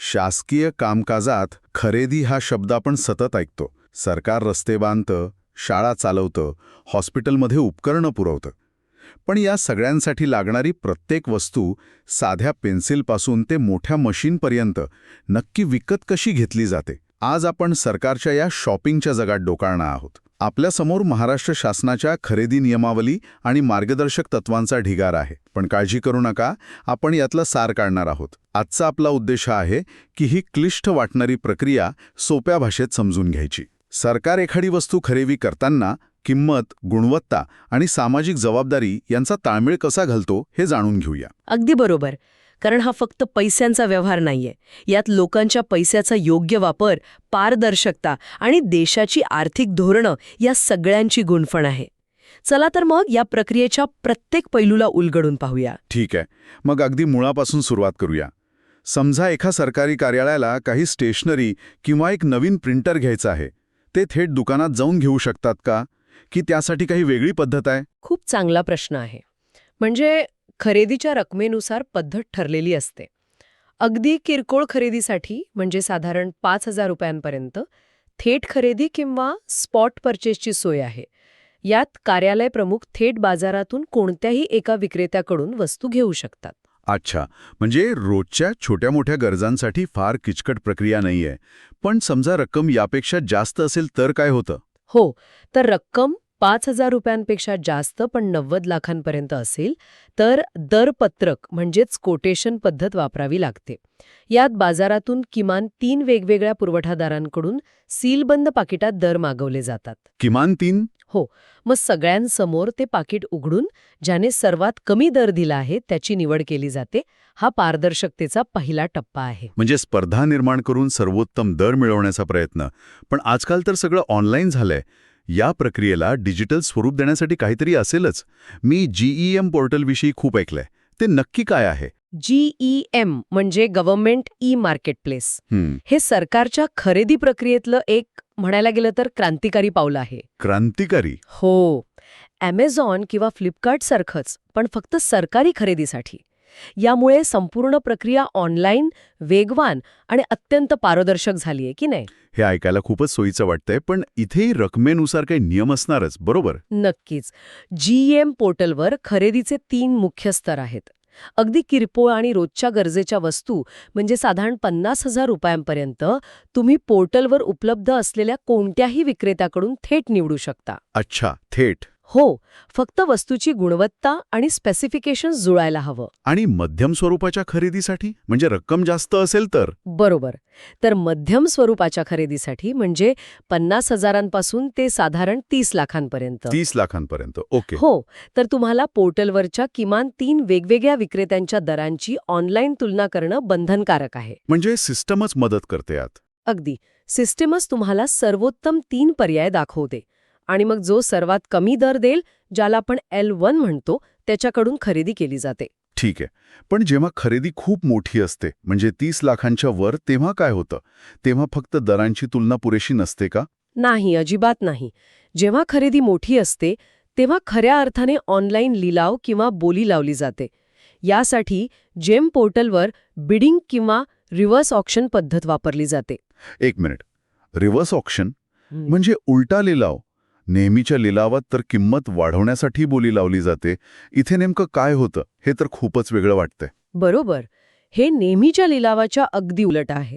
शासकीय कामकाजात खरेदी हा शब्द आपण सतत ऐकतो. सरकार रस्ते बांधतं, शाळा चालवतं, हॉस्पिटलमध्ये उपकरणं पुरवतं. पण या सगळ्यांसाठी लागणारी प्रत्येक वस्तू, साध्या पेन्सिलपासून ते मोठ्या मशीनपर्यंत, नक्की विकत कशी घेतली जाते? आज आपण सरकारच्या या शॉपिंगच्या जगात डोकाळणार आहोत. आपल्यासमोर महाराष्ट्र शासनाच्या खरेदी नियमावली आणि मार्गदर्शक तत्वांचा ढिगार आहे. पण काळजी करू नका, आपण यातलं सार काढणार आहोत. आजचा आपला उद्देश आहे की ही क्लिष्ट वाटणारी प्रक्रिया सोप्या भाषेत समजून घ्यायची. सरकार एखादी वस्तू खरेदी करताना किंमत, गुणवत्ता आणि सामाजिक जबाबदारी यांचा ताळमेळ कसा घालतो हे जाणून घेऊया. अगदी बरोबर. कारण हा फक्त पैशांचा व्यवहार नाहीये. यात लोकांच्या पैशाचा योग्य वापर, पारदर्शकता आणि देशाची आर्थिक धोरणं या सगळ्यांची गुंफण आहे. चला तर मग या प्रक्रियेच्या प्रत्येक पैलूला उलगडून पाहूया. ठीक आहे, मग अगदी मुळापासून सुरुवात करूया. समजा एका सरकारी कार्यालयाला काही स्टेशनरी किंवा एक नवीन प्रिंटर घ्यायचं आहे. ते थेट दुकानात जाऊन घेऊ शकतात का? की त्यासाठी काही वेगळी पद्धत आहे? खूप चांगला प्रश्न आहे. म्हणजे खरेदीच्या रकमेनुसार पद्धत ठरलेली असते. अगदी किरकोळ खरेदीसाठी म्हणजे साधारण 5,000 रुपयांपर्यंत थेट खरेदी किंवा स्पॉट परचेसची सोय आहे. यात कार्यालय प्रमुख थेट बाजारातून कोणत्याही एका विक्रेत्याकडून वस्तू घेऊ शकतात. अच्छा, म्हणजे रोजच्या छोट्या मोठ्या गरजांसाठी फार किचकट प्रक्रिया नाहीये. पण समजा रक्कम यापेक्षा जास्त असेल तर काय होतं? हो, तर रक्कम 5,000 रुपयांपेक्षा जास्त पण 90 लाखांपर्यंत असेल तर दरपत्रक म्हणजेच कोटेशन पद्धत वापरावी लागते. यात बाजारातून किमान 3 वेगवेगळ्या पुरवठादारांकडून सीलबंद पाकिटात दर मागवले जातात. किमान 3? हो, मग सगळ्यांसमोर ते पाकिट उघडून ज्याने सर्वात कमी दर दिला आहे त्याची निवड केली जाते. हा पारदर्शकतेचा पहिला टप्पा आहे. म्हणजे स्पर्धा निर्माण करून सर्वोत्तम दर मिळवण्याचा प्रयत्न. पण आजकाल तर सगळं ऑनलाईन झालंय. या प्रक्रियेला डिजिटल स्वरूप देण्यासाठी काहीतरी असेलच. मी GEM पोर्टलविषयी खूप ऐकलंय. ते नक्की काय आहे? GEM म्हणजे गव्हर्नमेंट ई-मार्केटप्लेस. हे सरकारच्या खरेदी प्रक्रियेतलं एक म्हणायला गेलं तर क्रांतिकारी पाऊल आहे. क्रांतिकारी? हो, Amazon किंवा फ्लिपकार्ट सारखंच, पण फक्त सरकारी खरेदीसाठी. यामुळे संपूर्ण प्रक्रिया ऑनलाईन, वेगवान आणि अत्यंत पारदर्शक झालीये की नाही? हे ऐकायला खूपच सोयीचं वाटतंय. पण इथेही रकमेनुसार काही नियम असणारच, बरोबर? नक्कीच. GEM पोर्टलवर खरेदीचे 3 मुख्य स्तर आहेत. अगदी किरकोळ आणि रोजच्या गरजेच्या वस्तू म्हणजे साधारण 50,000 रुपयांपर्यंत तुम्ही पोर्टलवर उपलब्ध असलेल्या कोणत्याही विक्रेत्याकडून थेट निवडू शकता. अच्छा, थेट? हो, फक्त वस्तूची गुणवत्ता आणि स्पेसिफिकेशन्स जुळायला हवं. आणि मध्यम स्वरूपाच्या खरेदीसाठी म्हणजे रक्कम जास्त असेल तर? बरोबर. तर मध्यम स्वरूपाच्या खरेदीसाठी म्हणजे 50,000पासून ते साधारण 30 लाखांपर्यंत. 30 लाखांपर्यंत, ओके. हो, तर तुम्हाला पोर्टलवरच्या किमान 3 वेगवेगळ्या विक्रेत्यांच्या दरांची ऑनलाईन तुलना करणं बंधनकारक आहे. म्हणजे सिस्टमच मदत करते यात. अगदी. सिस्टमच तुम्हाला सर्वोत्तम 3 पर्याय दाखवते. आणि मग जो सर्वात कमी दर देईल, ज्याला आपण L1 म्हणतो, त्याच्याकडून खरेदी केली जाते. ठीक आहे. पण जेव्हा खरेदी खूप मोठी असते, म्हणजे 30 लाखांच्या वर, तेव्हा काय होतं? तेव्हा फक्त दरांची तुलना पुरेशी नसते का? नाही, अजिबात नाही. जेव्हा खरेदी मोठी असते, तेव्हा खऱ्या अर्थाने ऑनलाईन लिलाव किंवा बोली लावली जाते. यासाठी जेम पोर्टलवर बिडिंग किंवा रिव्हर्स ऑक्शन पद्धत वापरली जाते. एक मिनिट. रिव्हर्स ऑक्शन म्हणजे उलटा लिलाव? नेहमीच्या लिलावात तर किंमत वाढवण्यासाठी बोली लावली जाते. इथे नेमकं काय होतं हे तर खूपच वेगळं वाटतंय. बरोबर. हे नेहमीच्या लिलावाच्या अगदी उलट आहे.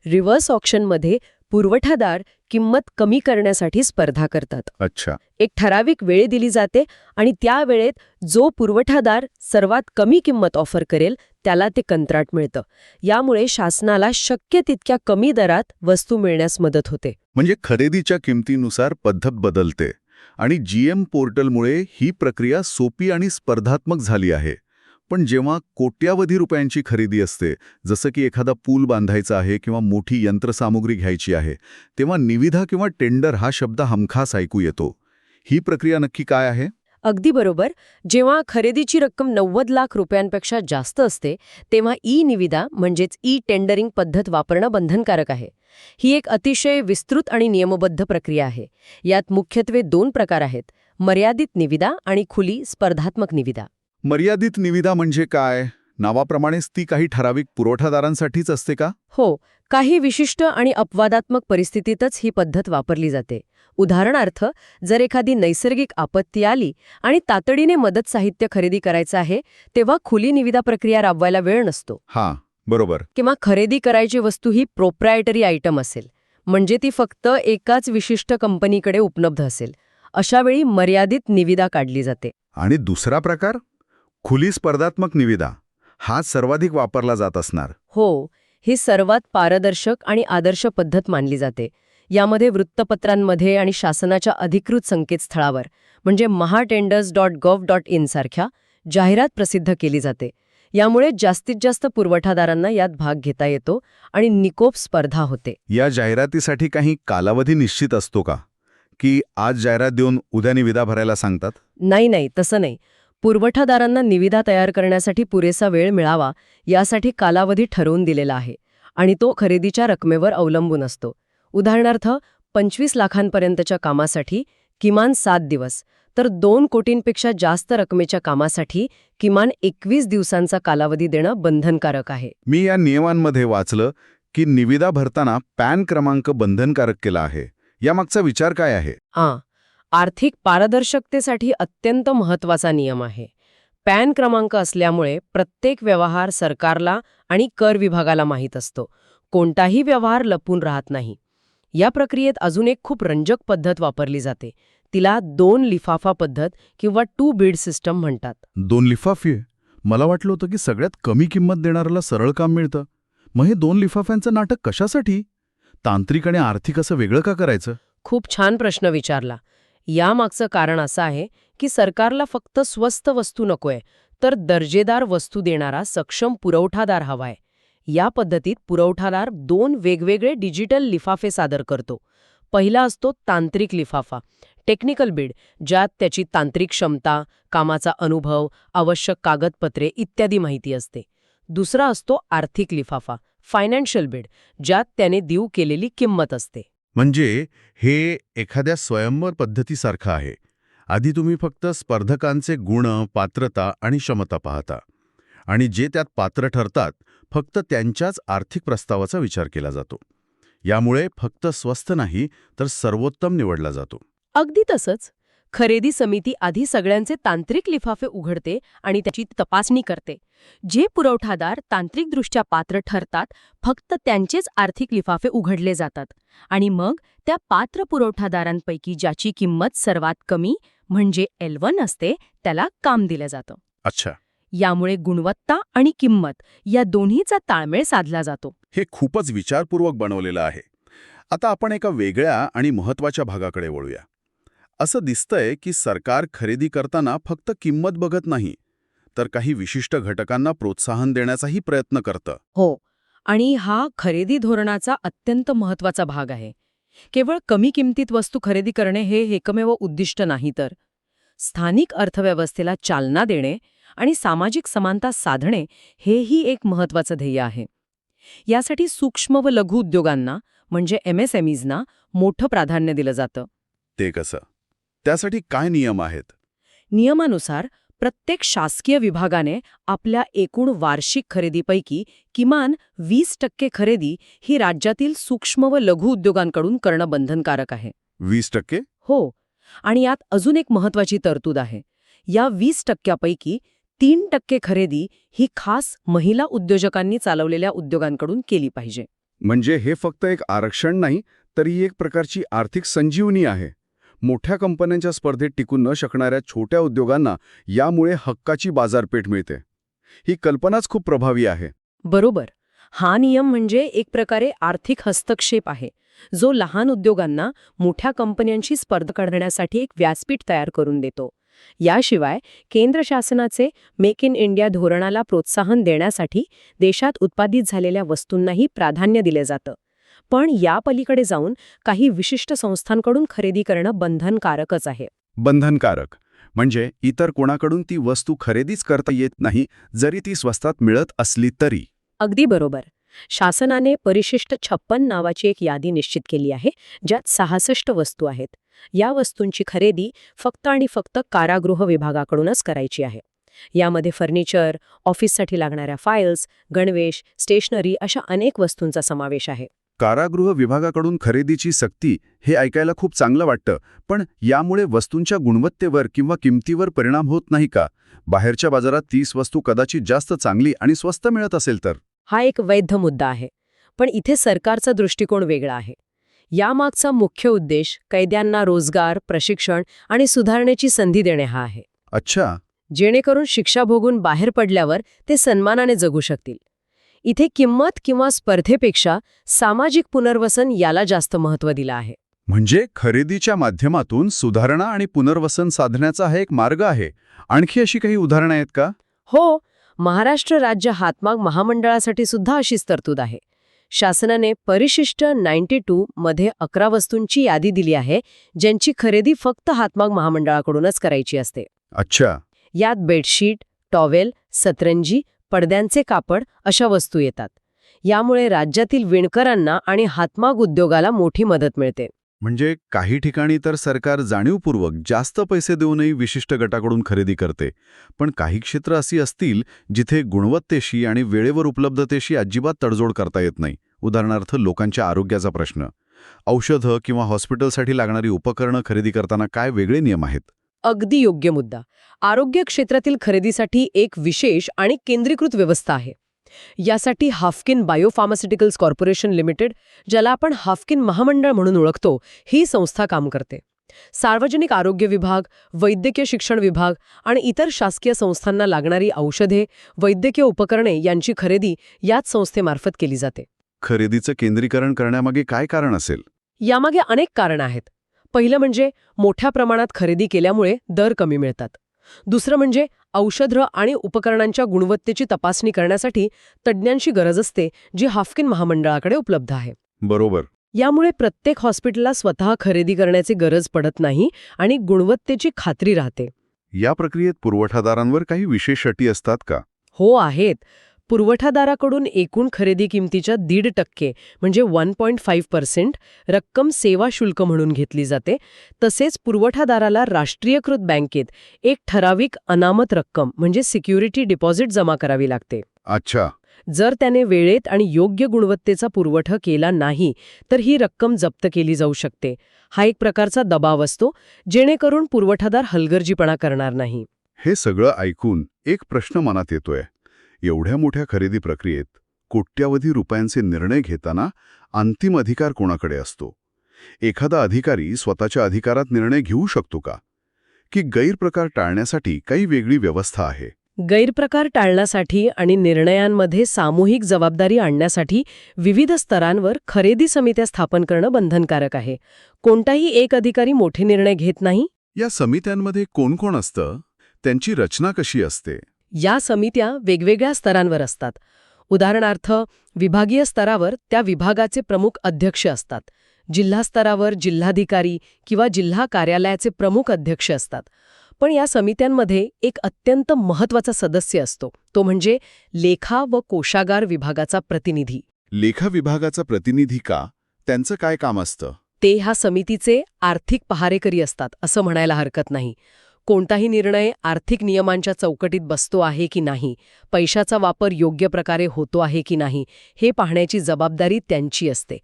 रिव्हर्स ऑक्शनमध्ये पुरवठादार किंमत कमी करण्यासाठी स्पर्धा करतात. अच्छा. एक ठराविक वेळ दिली जाते आणि त्या वेळेत जो पुरवठादार सर्वात कमी किंमत ऑफर करेल त्याला ते कंत्राट मिळतं. यामुळे शासनाला शक्य तितक्या कमी दरात वस्तू मिळण्यास मदत होते. म्हणजे खरेदीच्या किमतीनुसार पद्धत बदलते. आणि GEM पोर्टलमुळे ही प्रक्रिया सोपी आणि स्पर्धात्मक झाली आहे. पण जेव्हा कोट्यावधी रुपयांची खरेदी असते, जसं की एखादा पूल बांधायचा आहे किंवा मोठी यंत्रसामुग्री घ्यायची आहे, तेव्हा निविदा किंवा टेंडर हा शब्द हमखास ऐकू येतो. ही प्रक्रिया नक्की काय आहे? अगदी बरोबर. जेव्हा खरेदीची रक्कम 90 लाख रुपयांपेक्षा जास्त असते, तेव्हा ई-निविदा म्हणजेच ई-टेंडरिंग पद्धत वापरणं बंधनकारक आहे. ही एक अतिशय विस्तृत आणि नियमबद्ध प्रक्रिया आहे. यात मुख्यत्वे 2 प्रकार आहेत: मर्यादित निविदा आणि खुली स्पर्धात्मक निविदा. मर्यादित निविदा म्हणजे काय? नावाप्रमाणेच ती काही ठराविक पुरवठादारांसाठीच असते का? हो, काही विशिष्ट आणि अपवादात्मक परिस्थितीतच ही पद्धत वापरली जाते. उदाहरणार्थ, जर एखादी नैसर्गिक आपत्ती आली आणि तातडीने मदत साहित्य खरेदी करायचं आहे, तेव्हा खुली निविदा प्रक्रिया राबवायला वेळ नसतो. हां, बरोबर. किंवा खरेदी करायची वस्तू ही प्रोप्रायटरी आयटम असेल, म्हणजे ती फक्त एकाच विशिष्ट कंपनीकडे उपलब्ध असेल. अशावेळी मर्यादित निविदा काढली जाते. आणि दुसरा प्रकार? खुली स्पर्धात्मक निविदा. हाच सर्वाधिक वापरला जात असणार. हो, ही सर्वात पारदर्शक आणि आदर्श पद्धत मानली जाते. यामध्ये वृत्तपत्रांमध्ये आणि शासनाच्या अधिकृत संकेतस्थळावर म्हणजे mahatenders.gov.in सारख्या जाहिरात प्रसिद्ध केली जाते. यामुळे जास्तीत जास्त पुरवठादारांना यात भाग घेता येतो आणि निकोप स्पर्धा होते. या जाहिरातीसाठी काही कालावधी निश्चित असतो का? की आज जाहिरात देऊन उद्या निविदा भरायला सांगतात? नाही, तसं नाही. पुरवठादारांना निविदा तयार करण्यासाठी पुरेसा वेळ मिळावा यासाठी कालावधी ठरवून दिलेला आहे आणि तो खरेदीच्या रकमेवर अवलंबून असतो. उदाहरणार्थ, 25 लाखांपर्यंतच्या कामासाठी किमान 7 दिवस, तर 2 कोटींपेक्षा जास्त रकमेच्या कामासाठी किमान 21 दिवसांचा कालावधी देणं बंधनकारक आहे. मी या नियमांमध्ये वाचलं की निविदा भरताना पॅन क्रमांक बंधनकारक केला आहे. यामागचा विचार काय आहे? आर्थिक पारदर्शकतेसाठी अत्यंत महत्त्वाचा नियम आहे. पॅन क्रमांक असल्यामुळे प्रत्येक व्यवहार सरकारला आणि कर विभागाला माहीत असतो. कोणताही व्यवहार लपून राहत नाही. या प्रक्रियेत अजून एक खूप रंजक पद्धत वापरली जाते. तिला 2 लिफाफा पद्धत किंवा 2 बीड सिस्टम म्हणतात. 2 लिफाफे? मला वाटलं होतं की सगळ्यात कमी किंमत देणाऱ्याला सरळ काम मिळतं. मग हे 2 लिफाफ्यांचं नाटक कशासाठी? तांत्रिक आणि आर्थिक असं वेगळं का करायचं? खूप छान प्रश्न विचारला. यामागचं कारण असं आहे की सरकारला फक्त स्वस्त वस्तू नकोय, तर दर्जेदार वस्तू देणारा सक्षम पुरवठादार हवाय. या पद्धतीत पुरवठादार 2 वेगवेगळे डिजिटल लिफाफे सादर करतो. पहिला असतो तांत्रिक लिफाफा, टेक्निकल बीड, ज्यात त्याची तांत्रिक क्षमता, कामाचा अनुभव, आवश्यक कागदपत्रे इत्यादी माहिती असते. दुसरा असतो आर्थिक लिफाफा, फायनान्शियल बीड, ज्यात त्याने देऊ केलेली किंमत असते. म्हणजे हे एखाद्या स्वयंवर पद्धतीसारखं आहे. आधी तुम्ही फक्त स्पर्धकांचे गुण, पात्रता आणि क्षमता पाहता आणि जे त्यात पात्र ठरतात फक्त त्यांच्याच आर्थिक प्रस्तावाचा विचार केला जातो. यामुळे फक्त स्वस्त नाही तर सर्वोत्तम निवडला जातो. अगदी तसंच, खरेदी समिती आधी सगळ्यांचे तांत्रिक लिफाफे उघडते आणि त्याची तपासणी करते. जे पुरवठादार तांत्रिकदृष्ट्या पात्र ठरतात फक्त त्यांचेच आर्थिक लिफाफे उघडले जातात आणि मग त्या पात्र पुरवठादारांपैकी ज्याची किंमत सर्वात कमी म्हणजे L1 असते त्याला काम दिलं जातं. अच्छा. यामुळे गुणवत्ता आणि किंमत या दोन्हीचा ताळमेळ साधला जातो. हे खूपच विचारपूर्वक बनवलेलं आहे. आता आपण एका वेगळ्या आणि महत्त्वाच्या भागाकडे वळूया. असं दिसतंय की सरकार खरेदी करताना फक्त किंमत बघत नाही, तर काही विशिष्ट घटकांना प्रोत्साहन देण्याचाही प्रयत्न करतं. हो, आणि हा खरेदी धोरणाचा अत्यंत महत्त्वाचा भाग आहे. केवळ कमी किमतीत वस्तू खरेदी करणे हे एकमेव उद्दिष्ट नाही, तर स्थानिक अर्थव्यवस्थेला चालना देणे आणि सामाजिक समानता साधणे हेही एक महत्त्वाचं ध्येय आहे. यासाठी सूक्ष्म व लघु उद्योगांना म्हणजे MSMEsना मोठं प्राधान्य दिलं जातं. ते कसं? त्यासाठी काय नियम आहेत? नियमानुसार प्रत्येक शासकीय विभागाने आपल्या एकूण वार्षिक खरेदीपैकी किमान 20% खरेदी ही राज्यातील सूक्ष्म व लघु उद्योगांकडून करणं बंधनकारक आहे. 20%? हो, आणि यात अजून एक महत्त्वाची तरतूद आहे. या 20%पैकी 3% खरेदी ही खास महिला उद्योजकांनी चालवलेल्या उद्योगांकडून केली पाहिजे. म्हणजे हे फक्त एक आरक्षण नाही, तर ही एक प्रकारची आर्थिक संजीवनी आहे. मोठ्या कंपन्यांच्या स्पर्धेत टिकून न शकणाऱ्या छोट्या उद्योगांना यामुळे हक्काची बाजारपेठ मिळते. ही कल्पनाच खूप प्रभावी आहे. बरोबर. हा नियम म्हणजे एक प्रकारे आर्थिक हस्तक्षेप आहे, जो लहान उद्योगांना मोठ्या कंपन्यांशी स्पर्धा करण्यासाठी एक व्यासपीठ तयार करून देतो. याशिवाय केंद्र शासनाचे मेक इन इंडिया धोरणाला प्रोत्साहन देण्यासाठी देशात उत्पादित झालेल्या वस्तूंनाही प्राधान्य दिले जातं. पण या पलीकडे जाऊन काही विशिष्ट संस्थांकडून खरेदी करणं बंधनकारकच आहे. बंधनकारक म्हणजे इतर कोणाकडून ती वस्तू खरेदीच करता येत नाही, जरी ती स्वस्तात मिळत असली तरी. अगदी बरोबर. शासनाने परिशिष्ट 56 नावाची एक यादी निश्चित केली आहे, ज्यात 66 वस्तू आहेत. या वस्तूंची खरेदी फक्त आणि फक्त कारागृह विभागाकडूनच करायची आहे. यामध्ये फर्निचर, ऑफिससाठी लागणाऱ्या फाईल्स, गणवेश, स्टेशनरी अशा अनेक वस्तूंचा समावेश आहे. कारागृह विभागाकडून खरेदीची सक्ती हे ऐकायला खूप चांगलं वाटतं, पण यामुळे वस्तूंच्या गुणवत्तेवर किंवा किमतीवर परिणाम होत नाही का? बाहेरच्या बाजारात 30 वस्तू कदाचित जास्त चांगली आणि स्वस्त मिळत असेल तर? हा एक वैध मुद्दा आहे. पण इथे सरकारचा दृष्टिकोन वेगळा आहे. यामागचा मुख्य उद्देश कैद्यांना रोजगार, प्रशिक्षण आणि सुधारण्याची संधी देणे हा आहे. अच्छा. जेणेकरून शिक्षा भोगून बाहेर पडल्यावर ते सन्मानाने जगू शकतील. इथे किंमत किंवा स्पर्धेपेक्षा सामाजिक पुनर्वसन याला जास्त महत्त्व दिलं आहे. म्हणजे खरेदीच्या माध्यमातून सुधारणा आणि पुनर्वसन साधण्याचा हा एक मार्ग आहे. आणखी अशी काही उदाहरणं आहेत का? हो, महाराष्ट्र राज्य हातमाग महामंडळासाठी सुद्धा अशीच तरतूद आहे. शासनाने परिशिष्ट 92 मध्ये 11 वस्तूंची यादी दिली आहे, ज्यांची खरेदी फक्त हातमाग महामंडळाकडूनच करायची असते. अच्छा. यात बेडशीट, टॉवेल, सतरंजी, पडद्यांचे कापड अशा वस्तू येतात. यामुळे राज्यातील विणकरांना आणि हातमाग उद्योगाला मोठी मदत मिळते. म्हणजे काही ठिकाणी तर सरकार जाणीवपूर्वक जास्त पैसे देऊनही विशिष्ट गटाकडून खरेदी करते. पण काही क्षेत्र अशी असतील जिथे गुणवत्तेशी आणि वेळेवर उपलब्धतेशी अजिबात तडजोड करता येत नाही. उदाहरणार्थ लोकांच्या आरोग्याचा प्रश्न. औषधं किंवा हॉस्पिटलसाठी लागणारी उपकरणं खरेदी करताना काय वेगळे नियम आहेत? अगदी योग्य मुद्दा. आरोग्य क्षेत्रातील खरेदीसाठी एक विशेष आणि केंद्रीकृत व्यवस्था आहे. यासाठी हाफकिन बायोफार्मास्युटिकल्स कॉर्पोरेशन लिमिटेड, ज्याला आपण हाफकिन महामंडळ म्हणून ओळखतो, ही संस्था काम करते. सार्वजनिक आरोग्य विभाग, वैद्यकीय शिक्षण विभाग आणि इतर शासकीय संस्थांना लागणारी औषधे, वैद्यकीय उपकरणे यांची खरेदी याच संस्थेमार्फत केली जाते. खरेदीचं केंद्रीकरण करण्यामागे काय कारण असेल? यामागे अनेक कारणं आहेत. पहिलं म्हणजे मोठ्या प्रमाणात खरेदी केल्यामुळे दर कमी मिळतात. दुसरं म्हणजे औषधं आणि उपकरणांच्या गुणवत्तेची तपासणी करण्यासाठी तज्ज्ञांची गरज असते, जी हाफकिन महामंडळाकडे उपलब्ध आहे. बरोबर. यामुळे प्रत्येक हॉस्पिटलला स्वतः खरेदी करण्याची गरज पडत नाही आणि गुणवत्तेची खात्री राहते. या प्रक्रियेत पुरवठादारांवर काही विशेष अटी असतात का? हो, आहेत. पुरवठादाराकडून एकूण खरेदी किमतीच्या 1.5% म्हणजे 1.5% रक्कम सेवा शुल्क म्हणून घेतली जाते. तसेच पुरवठादाराला राष्ट्रीयकृत बँकेत एक ठराविक अनामत रक्कम म्हणजे सिक्युरिटी डिपॉझिट जमा करावी लागते. अच्छा. जर त्याने वेळेत आणि योग्य गुणवत्तेचा पुरवठा केला नाही तर ही रक्कम जप्त केली जाऊ शकते. हा एक प्रकारचा दबाव असतो, जेणेकरून पुरवठादार हलगर्जीपणा करणार नाही. हे सगळं ऐकून एक प्रश्न मनात येतोय. एवढ्या मोठ्या खरेदी प्रक्रियेत कोट्यावधी रुपयांचे निर्णय घेताना अंतिम अधिकार कोणाकडे असतो? एखादा अधिकारी स्वतःच्या अधिकारात निर्णय घेऊ शकतो का? की गैरप्रकार टाळण्यासाठी काही वेगळी व्यवस्था आहे? गैरप्रकार टाळण्यासाठी आणि निर्णयांमध्ये सामूहिक जबाबदारी आणण्यासाठी विविध स्तरांवर खरेदी समित्या स्थापन करणं बंधनकारक आहे. कोणताही एक अधिकारी मोठे निर्णय घेत नाही. या समित्यांमध्ये कोण कोण असतं? त्यांची रचना कशी असते? या समित्या वेगवेगळ्या स्तरांवर असतात. उदाहरणार्थ, विभागीय स्तरावर त्या विभागाचे प्रमुख अध्यक्ष असतात. जिल्हा स्तरावर जिल्हाधिकारी किंवा जिल्हा कार्यालयाचे प्रमुख अध्यक्ष असतात. पण या समित्यांमध्ये एक अत्यंत महत्त्वाचा सदस्य असतो, तो म्हणजे लेखा व कोषागार विभागाचा प्रतिनिधी. लेखा विभागाचा प्रतिनिधी का? त्यांचं काय काम असतं? ते ह्या समितीचे आर्थिक पहारेकरी असतात असं म्हणायला हरकत नाही. कोणताही निर्णय आर्थिक नियमांच्या चौकटीत बसतो आहे की नाही, पैशाचा वापर योग्य प्रकारे होतो आहे की नाही, हे पाहण्याची जबाबदारी त्यांची असते.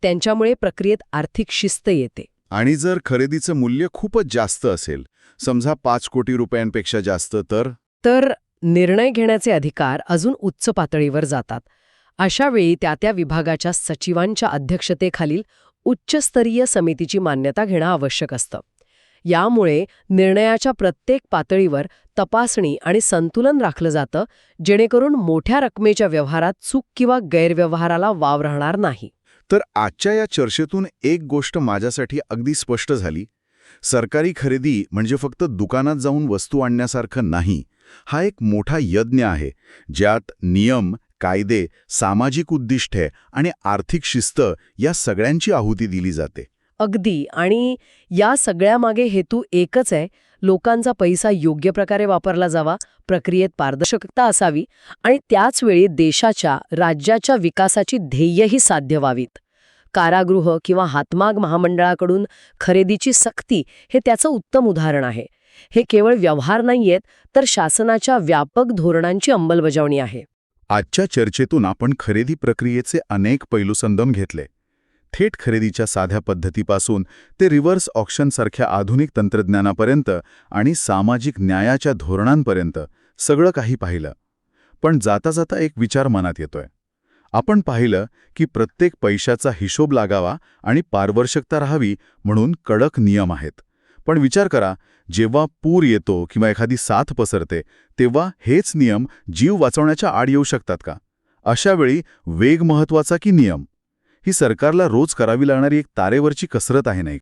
त्यांच्यामुळे प्रक्रियेत आर्थिक शिस्त येते. आणि जर खरेदीचं मूल्य खूपच जास्त असेल, समजा 5 कोटी रुपयांपेक्षा जास्त, तर निर्णय घेण्याचे अधिकार अजून उच्च पातळीवर जातात. अशा वेळी त्या विभागाच्या सचिवांच्या अध्यक्षतेखालील उच्चस्तरीय समितीची मान्यता घेणं आवश्यक असतं. यामुळे निर्णयाच्या प्रत्येक पातळीवर तपासणी आणि संतुलन राखलं जातं, जेणेकरून मोठ्या रकमेच्या व्यवहारात चूक किंवा गैरव्यवहाराला वाव राहणार नाही. तर आजच्या या चर्चेतून एक गोष्ट माझ्यासाठी अगदी स्पष्ट झाली. सरकारी खरेदी म्हणजे फक्त दुकानात जाऊन वस्तू आणण्यासारखं नाही. हा एक मोठा यज्ञ आहे, ज्यात नियम, कायदे, सामाजिक उद्दिष्टे आणि आर्थिक शिस्त या सगळ्यांची आहुती दिली जाते. अगदी. आणि या सगळ्यामागे हेतू एकच आहे, लोकांचा पैसा योग्य प्रकारे वापरला जावा, प्रक्रियेत पारदर्शकता असावी आणि त्याचवेळी देशाच्या, राज्याच्या विकासाची ध्येयही साध्य व्हावीत. कारागृह किंवा हातमाग महामंडळाकडून खरेदीची सक्ती हे त्याचं उत्तम उदाहरण आहे. हे केवळ व्यवहार नाहीयेत, तर शासनाच्या व्यापक धोरणांची अंमलबजावणी आहे. आजच्या चर्चेतून आपण खरेदी प्रक्रियेचे अनेक पैलू समजून घेतले. थेट खरेदीच्या साध्या पद्धतीपासून ते रिव्हर्स ऑक्शनसारख्या आधुनिक तंत्रज्ञानापर्यंत आणि सामाजिक न्यायाच्या धोरणांपर्यंत सगळं काही पाहिलं. पण जाता जाता एक विचार मनात येतोय. आपण पाहिलं की प्रत्येक पैशाचा हिशोब लागावा आणि पारदर्शकता राहावी म्हणून कडक नियम आहेत. पण विचार करा, जेव्हा पूर येतो किंवा एखादी साथ पसरते, तेव्हा हेच नियम जीव वाचवण्याच्या आड येऊ शकतात का? अशा वेळी वेग महत्वाचा की नियम? ही सरकारला रोज करावी लागणारी एक तारेवरची कसरत आहे, नाही?